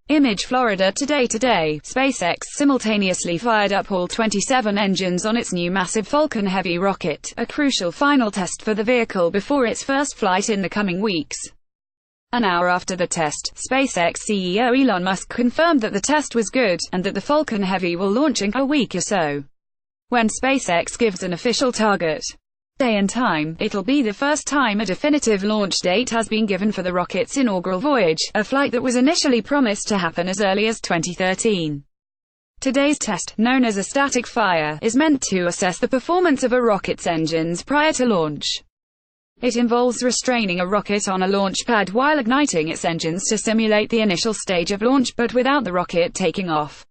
Image Florida Today. SpaceX simultaneously fired up all 27 engines on its new massive Falcon Heavy rocket, a crucial final test for the vehicle before its first flight in the coming weeks. An hour after the test, SpaceX CEO Elon Musk confirmed that the test was good, and that the Falcon Heavy will launch in a week or so. When SpaceX gives an official target day and time, it'll be the first time a definitive launch date has been given for the rocket's inaugural voyage, a flight that was initially promised to happen as early as 2013. Today's test, known as a static fire, is meant to assess the performance of a rocket's engines prior to launch. It involves restraining a rocket on a launch pad while igniting its engines to simulate the initial stage of launch, but without the rocket taking off.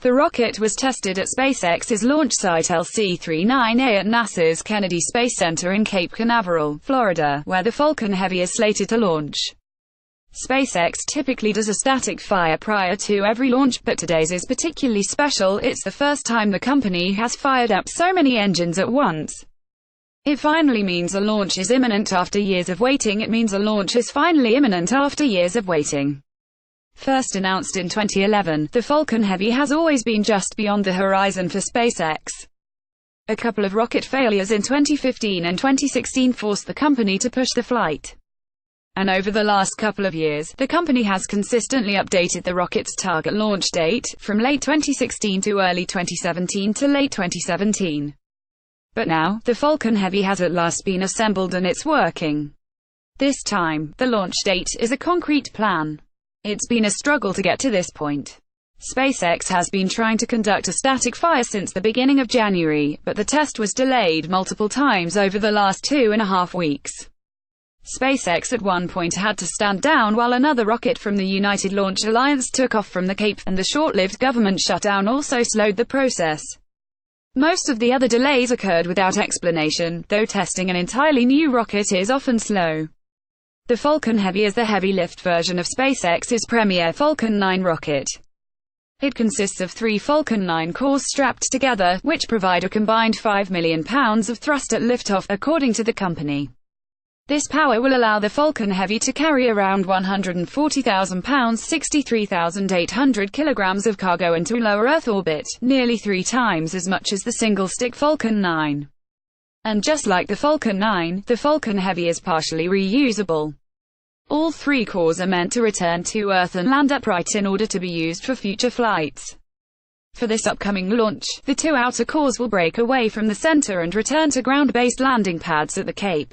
The rocket was tested at SpaceX's launch site LC-39A at NASA's Kennedy Space Center in Cape Canaveral, Florida, where the Falcon Heavy is slated to launch. SpaceX typically does a static fire prior to every launch, but today's is particularly special. It's the first time the company has fired up so many engines at once. It finally means a launch is imminent after years of waiting. It means a launch is finally imminent after years of waiting. First announced in 2011, the Falcon Heavy has always been just beyond the horizon for SpaceX. A couple of rocket failures in 2015 and 2016 forced the company to push the flight. And over the last couple of years, the company has consistently updated the rocket's target launch date, from late 2016 to early 2017 to late 2017. But now, the Falcon Heavy has at last been assembled and it's working. This time, the launch date is a concrete plan. It's been a struggle to get to this point. SpaceX has been trying to conduct a static fire since the beginning of January, but the test was delayed multiple times over the last 2.5 weeks. SpaceX at one point had to stand down while another rocket from the United Launch Alliance took off from the Cape, and the short-lived government shutdown also slowed the process. Most of the other delays occurred without explanation, though testing an entirely new rocket is often slow. The Falcon Heavy is the heavy-lift version of SpaceX's premier Falcon 9 rocket. It consists of 3 Falcon 9 cores strapped together, which provide a combined 5 million pounds of thrust at liftoff, according to the company. This power will allow the Falcon Heavy to carry around 140,000 pounds (63,800 kilograms) of cargo into low Earth orbit, nearly 3 times as much as the single-stick Falcon 9. And just like the Falcon 9, the Falcon Heavy is partially reusable. All 3 cores are meant to return to Earth and land upright in order to be used for future flights. For this upcoming launch, the 2 outer cores will break away from the center and return to ground-based landing pads at the Cape.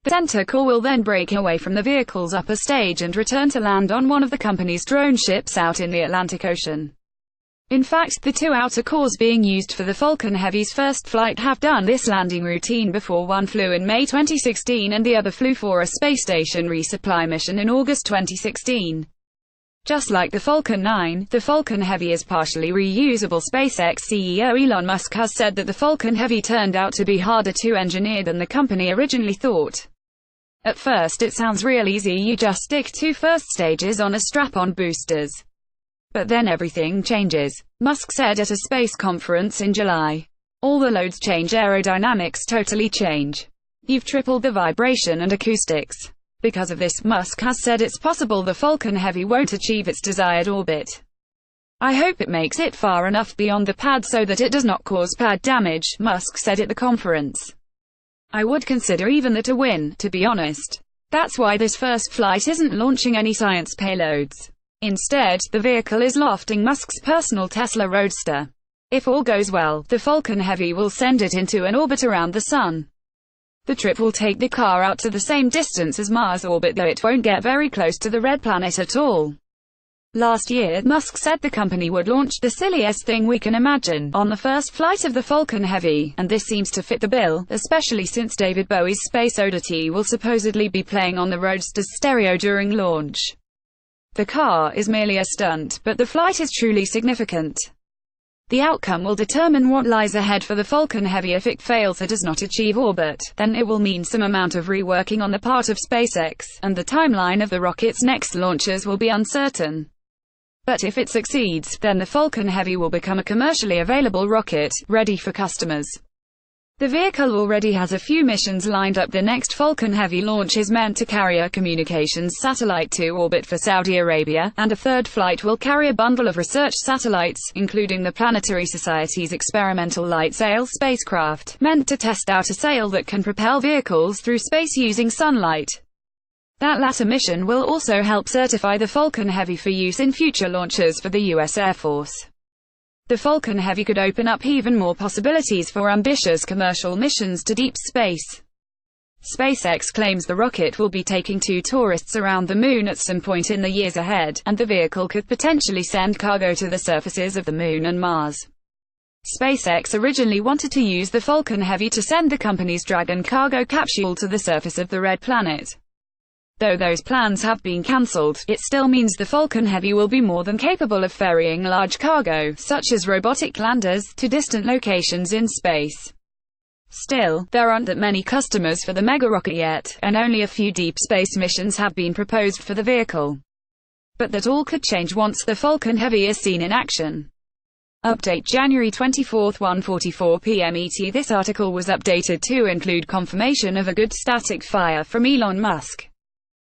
The center core will then break away from the vehicle's upper stage and return to land on one of the company's drone ships out in the Atlantic Ocean. In fact, the 2 outer cores being used for the Falcon Heavy's first flight have done this landing routine before. One flew in May 2016 and the other flew for a space station resupply mission in August 2016. Just like the Falcon 9, the Falcon Heavy is partially reusable. SpaceX CEO Elon Musk has said that the Falcon Heavy turned out to be harder to engineer than the company originally thought. At first it sounds real easy, you just stick 2 first stages on a strap-on boosters. But then everything changes, Musk said at a space conference in July. All the loads change, aerodynamics totally change. You've tripled the vibration and acoustics. Because of this, Musk has said it's possible the Falcon Heavy won't achieve its desired orbit. I hope it makes it far enough beyond the pad so that it does not cause pad damage, Musk said at the conference. I would consider even that a win, to be honest. That's why this first flight isn't launching any science payloads. Instead, the vehicle is lofting Musk's personal Tesla Roadster. If all goes well, the Falcon Heavy will send it into an orbit around the Sun. The trip will take the car out to the same distance as Mars' orbit, though it won't get very close to the red planet at all. Last year, Musk said the company would launch the silliest thing we can imagine on the first flight of the Falcon Heavy, and this seems to fit the bill, especially since David Bowie's Space Oddity will supposedly be playing on the Roadster's stereo during launch. The car is merely a stunt, but the flight is truly significant. The outcome will determine what lies ahead for the Falcon Heavy. If it fails or does not achieve orbit, then it will mean some amount of reworking on the part of SpaceX, and the timeline of the rocket's next launches will be uncertain. But if it succeeds, then the Falcon Heavy will become a commercially available rocket, ready for customers. The vehicle already has a few missions lined up. The next Falcon Heavy launch is meant to carry a communications satellite to orbit for Saudi Arabia, and a third flight will carry a bundle of research satellites, including the Planetary Society's experimental light sail spacecraft, meant to test out a sail that can propel vehicles through space using sunlight. That latter mission will also help certify the Falcon Heavy for use in future launches for the U.S. Air Force. The Falcon Heavy could open up even more possibilities for ambitious commercial missions to deep space. SpaceX claims the rocket will be taking 2 tourists around the moon at some point in the years ahead, and the vehicle could potentially send cargo to the surfaces of the moon and Mars. SpaceX originally wanted to use the Falcon Heavy to send the company's Dragon cargo capsule to the surface of the Red Planet. Though those plans have been cancelled, it still means the Falcon Heavy will be more than capable of ferrying large cargo, such as robotic landers, to distant locations in space. Still, there aren't that many customers for the mega rocket yet, and only a few deep space missions have been proposed for the vehicle. But that all could change once the Falcon Heavy is seen in action. Update January 24, 1:44 p.m. ET. This article was updated to include confirmation of a good static fire from Elon Musk.